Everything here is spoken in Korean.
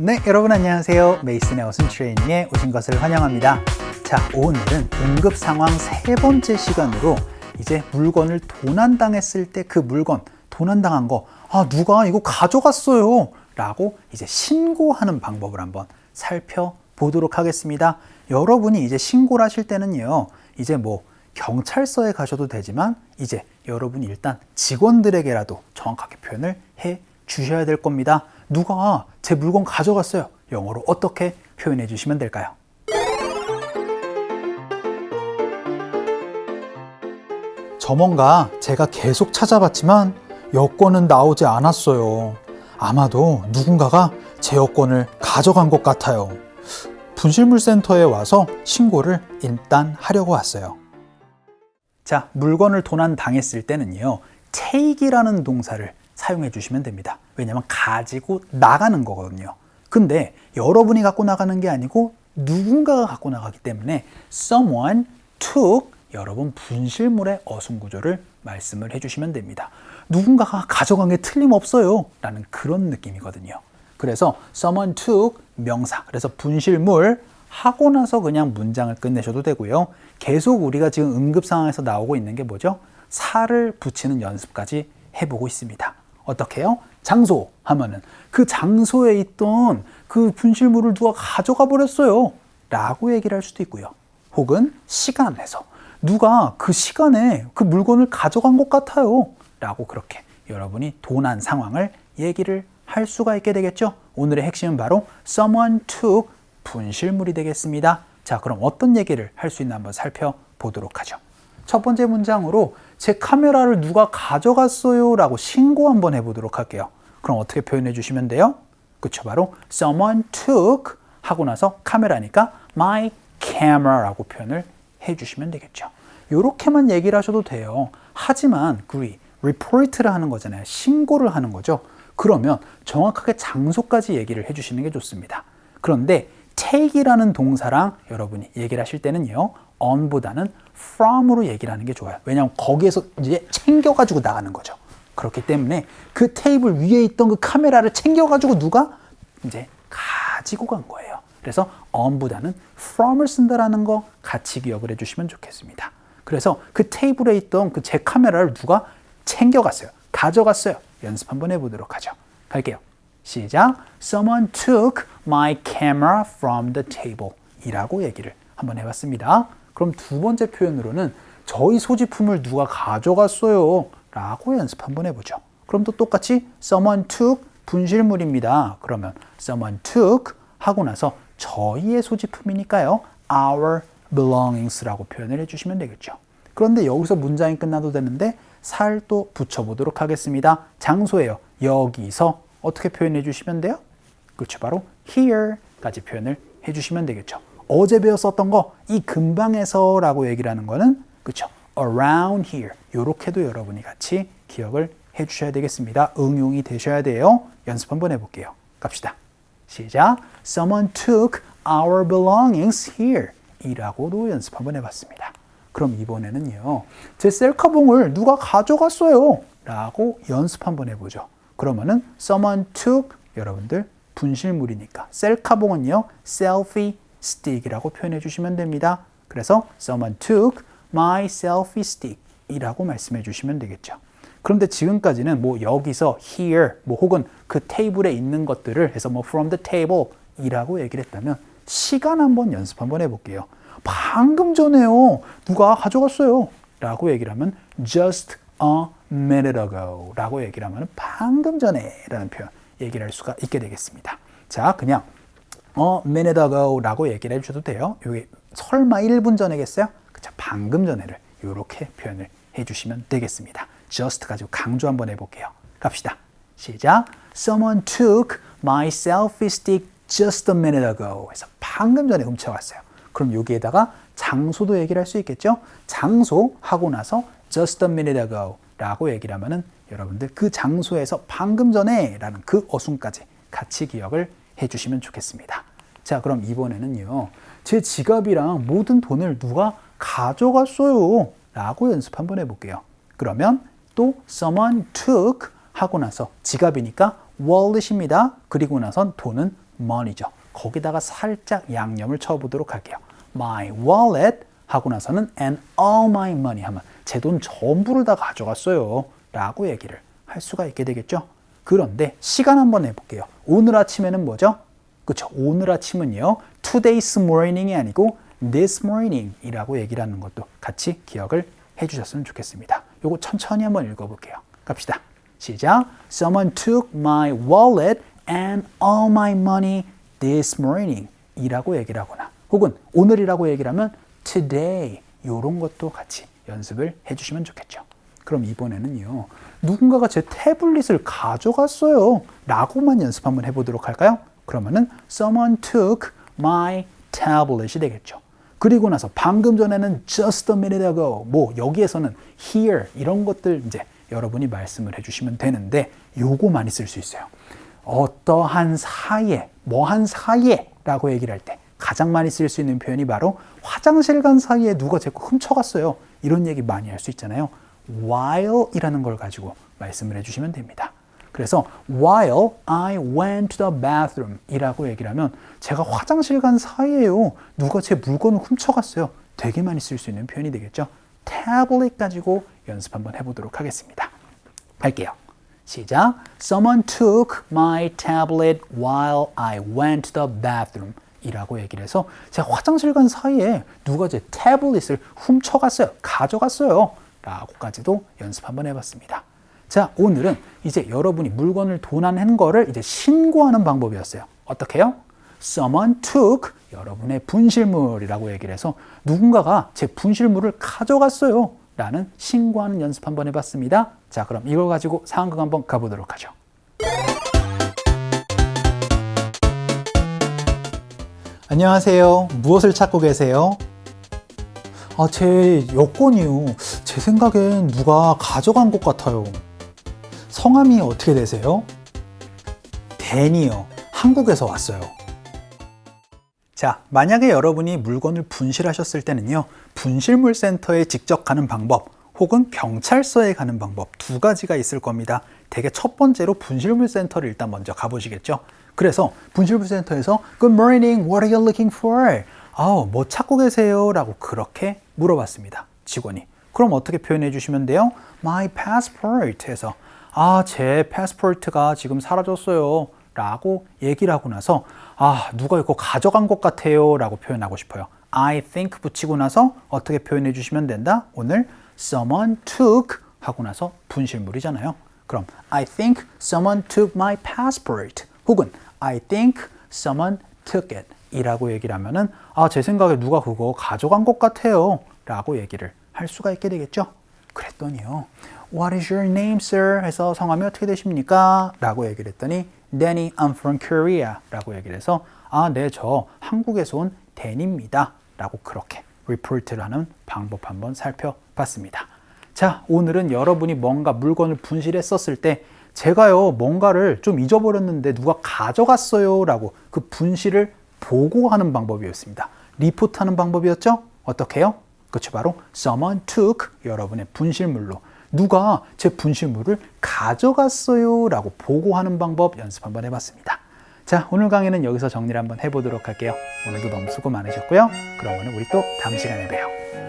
네, 여러분 안녕하세요. 메이슨의 어순 트레이닝에 오신 것을 환영합니다. 자, 오늘은 응급 상황 세 번째 시간으로 이제 물건을 도난당했을 때 그 물건, 도난당한 거, 누가 이거 가져갔어요 라고 이제 신고하는 방법을 한번 살펴보도록 하겠습니다. 여러분이 이제 신고를 하실 때는요, 이제 뭐 경찰서에 가셔도 되지만 이제 여러분이 일단 직원들에게라도 정확하게 표현을 해 주셔야 될 겁니다. 누가 제 물건 가져갔어요. 영어로 어떻게 표현해 주시면 될까요? 점원가 제가 계속 찾아봤지만 여권은 나오지 않았어요. 아마도 누군가가 제 여권을 가져간 것 같아요. 분실물센터에 와서 신고를 일단 하려고 왔어요. 자, 물건을 도난당했을 때는요, take이라는 동사를 사용해 주시면 됩니다. 왜냐하면 가지고 나가는 거거든요. 근데 여러분이 갖고 나가는 게 아니고 누군가가 갖고 나가기 때문에 someone took 여러분 분실물의 어순구조를 말씀을 해주시면 됩니다. 누군가가 가져간 게 틀림없어요 라는 그런 느낌이거든요. 그래서 someone took 명사, 그래서 분실물 하고 나서 그냥 문장을 끝내셔도 되고요. 계속 우리가 지금 응급 상황에서 나오고 있는 게 뭐죠? 살을 붙이는 연습까지 해보고 있습니다. 어떻게 해요? 장소 하면은 그 장소에 있던 그 분실물을 누가 가져가 버렸어요 라고 얘기를 할 수도 있고요. 혹은 시간에서 누가 그 시간에 그 물건을 가져간 것 같아요 라고 그렇게 여러분이 도난 상황을 얘기를 할 수가 있게 되겠죠. 오늘의 핵심은 바로 someone took 분실물이 되겠습니다. 자, 그럼 어떤 얘기를 할 수 있나 한번 살펴보도록 하죠. 첫 번째 문장으로 제 카메라를 누가 가져갔어요 라고 신고 한번 해보도록 할게요. 그럼 어떻게 표현해 주시면 돼요? 그쵸, 바로 someone took 하고 나서 카메라니까 my camera 라고 표현을 해주시면 되겠죠. 이렇게만 얘기를 하셔도 돼요. 하지만 report를 하는 거잖아요. 신고를 하는 거죠. 그러면 정확하게 장소까지 얘기를 해주시는 게 좋습니다. 그런데 take이라는 동사랑 여러분이 얘기를 하실 때는요, on보다는 from으로 얘기를 하는 게 좋아요. 왜냐하면 거기에서 이제 챙겨가지고 나가는 거죠. 그렇기 때문에 그 테이블 위에 있던 그 카메라를 챙겨가지고 누가 이제 가지고 간 거예요. 그래서 on보다는 from을 쓴다라는 거 같이 기억을 해주시면 좋겠습니다. 그래서 그 테이블에 있던 그 제 카메라를 누가 챙겨갔어요. 가져갔어요. 연습 한번 해보도록 하죠. 갈게요. 시작. Someone took my camera from the table 이라고 얘기를 한번 해봤습니다. 그럼 두 번째 표현으로는 저희 소지품을 누가 가져갔어요 라고 연습 한번 해보죠. 그럼 또 똑같이 someone took 분실물입니다. 그러면 someone took 하고 나서 저희의 소지품이니까요, our belongings 라고 표현을 해주시면 되겠죠. 그런데 여기서 문장이 끝나도 되는데 살 또 붙여보도록 하겠습니다. 장소예요. 여기서 어떻게 표현해 주시면 돼요? 그렇죠. 바로 here까지 표현을 해주시면 되겠죠. 어제 배웠었던 거, 이 근방에서 라고 얘기를 하는 거는 그렇죠. around here. 이렇게도 여러분이 같이 기억을 해주셔야 되겠습니다. 응용이 되셔야 돼요. 연습 한번 해볼게요. 갑시다. 시작. Someone took our belongings here. 이라고도 연습 한번 해봤습니다. 그럼 이번에는요, 제 셀카봉을 누가 가져갔어요 라고 연습 한번 해보죠. 그러면은 someone took 여러분들 분실물이니까 셀카봉은요 selfie stick이라고 표현해 주시면 됩니다. 그래서 someone took my selfie stick 이라고 말씀해 주시면 되겠죠. 그런데 지금까지는 뭐 여기서 here 뭐 혹은 그 테이블에 있는 것들을 해서 뭐 from the table 이라고 얘기를 했다면 시간 한번 연습 한번 해볼게요. 방금 전에요 누가 가져갔어요 라고 얘기를 하면 just a minute ago 라고 얘기를 하면 방금 전에 라는 표현 얘기를 할 수가 있게 되겠습니다. 자, 그냥 minute ago 라고 얘기를 해주셔도 돼요. 여기 설마 1분 전에겠어요? 그쵸, 방금 전에를 이렇게 표현을 해주시면 되겠습니다. just 가지고 강조 한번 해볼게요. 갑시다. 시작. Someone took my selfie stick just a minute ago 해서 방금 전에 훔쳐갔어요. 그럼 여기에다가 장소도 얘기를 할 수 있겠죠? 장소 하고 나서 just a minute ago 라고 얘기를 하면은 여러분들 그 장소에서 방금 전에 라는 그 어순까지 같이 기억을 해주시면 좋겠습니다. 자, 그럼 이번에는요, 제 지갑이랑 모든 돈을 누가 가져갔어요 라고 연습 한번 해볼게요. 그러면 또 someone took 하고 나서 지갑이니까 wallet입니다. 그리고 나선 돈은 money죠. 거기다가 살짝 양념을 쳐보도록 할게요. My wallet 하고 나서는 and all my money 하면 제 돈 전부를 다 가져갔어요 라고 얘기를 할 수가 있게 되겠죠. 그런데 시간 한번 해볼게요. 오늘 아침에는 뭐죠? 그렇죠. 오늘 아침은요. Today's morning이 아니고 this morning 이라고 얘기를 하는 것도 같이 기억을 해주셨으면 좋겠습니다. 요거 천천히 한번 읽어볼게요. 갑시다. 시작. Someone took my wallet and all my money this morning 이라고 얘기를 하거나 혹은 오늘이라고 얘기를 하면 today 이런 것도 같이 연습을 해주시면 좋겠죠. 그럼 이번에는요. 누군가가 제 태블릿을 가져갔어요 라고만 연습 한번 해보도록 할까요? 그러면은 someone took my tablet이 되겠죠. 그리고 나서 방금 전에는 just a minute ago 뭐 여기에서는 here 이런 것들 이제 여러분이 말씀을 해주시면 되는데 요거 많이 쓸 수 있어요. 어떠한 사이에 뭐한 사이에 라고 얘기를 할 때 가장 많이 쓸 수 있는 표현이 바로 화장실 간 사이에 누가 제 거 훔쳐갔어요. 이런 얘기 많이 할 수 있잖아요. while 이라는 걸 가지고 말씀을 해주시면 됩니다. 그래서 while I went to the bathroom 이라고 얘기를 하면 제가 화장실 간 사이에요. 누가 제 물건을 훔쳐갔어요. 되게 많이 쓸 수 있는 표현이 되겠죠. tablet 가지고 연습 한번 해보도록 하겠습니다. 할게요. 시작. Someone took my tablet while I went to the bathroom 이라고 얘기를 해서 제가 화장실 간 사이에 누가 제 태블릿을 훔쳐갔어요. 가져갔어요. 라고까지도 연습 한번 해봤습니다. 자, 오늘은 이제 여러분이 물건을 도난한 거를 이제 신고하는 방법이었어요. 어떻게 해요? Someone took 여러분의 분실물이라고 얘기를 해서 누군가가 제 분실물을 가져갔어요. 라는 신고하는 연습 한번 해봤습니다. 자, 그럼 이걸 가지고 상황극 한번 가보도록 하죠. 안녕하세요. 무엇을 찾고 계세요? 제 여권이요. 제 생각엔 누가 가져간 것 같아요. 성함이 어떻게 되세요? 댄이요. 한국에서 왔어요. 자, 만약에 여러분이 물건을 분실하셨을 때는요. 분실물 센터에 직접 가는 방법 혹은 경찰서에 가는 방법 두 가지가 있을 겁니다. 되게 첫 번째로 분실물 센터를 일단 먼저 가보시겠죠. 그래서 분실물 센터에서 Good morning, what are you looking for? 뭐 찾고 계세요? 라고 그렇게 물어봤습니다. 직원이. 그럼 어떻게 표현해 주시면 돼요? My passport 해서 제 패스포트가 지금 사라졌어요. 라고 얘기를 하고 나서 누가 이거 가져간 것 같아요. 라고 표현하고 싶어요. I think 붙이고 나서 어떻게 표현해 주시면 된다? 오늘 someone took 하고 나서 분실물이잖아요. 그럼 I think someone took my passport 혹은 I think someone took it 이라고 얘기를 하면은 제 생각에 누가 그거 가져간 것 같아요. 라고 얘기를 할 수가 있게 되겠죠. 그랬더니요. What is your name, sir? 해서 성함이 어떻게 되십니까? 라고 얘기를 했더니 Danny, I'm from Korea 라고 얘기를 해서 네, 저 한국에서 온 댄입니다. 라고 그렇게 리포트를 하는 방법 한번 살펴봤습니다. 자, 오늘은 여러분이 뭔가 물건을 분실했었을 때 제가요, 뭔가를 좀 잊어버렸는데 누가 가져갔어요. 라고 그 분실을 보고하는 방법이었습니다. 리포트하는 방법이었죠? 어떻게 해요? 그렇죠. 바로 someone took 여러분의 분실물로 누가 제 분실물을 가져갔어요 라고 보고하는 방법 연습 한번 해봤습니다. 자, 오늘 강의는 여기서 정리를 한번 해보도록 할게요. 오늘도 너무 수고 많으셨고요. 그러면 우리 또 다음 시간에 봬요.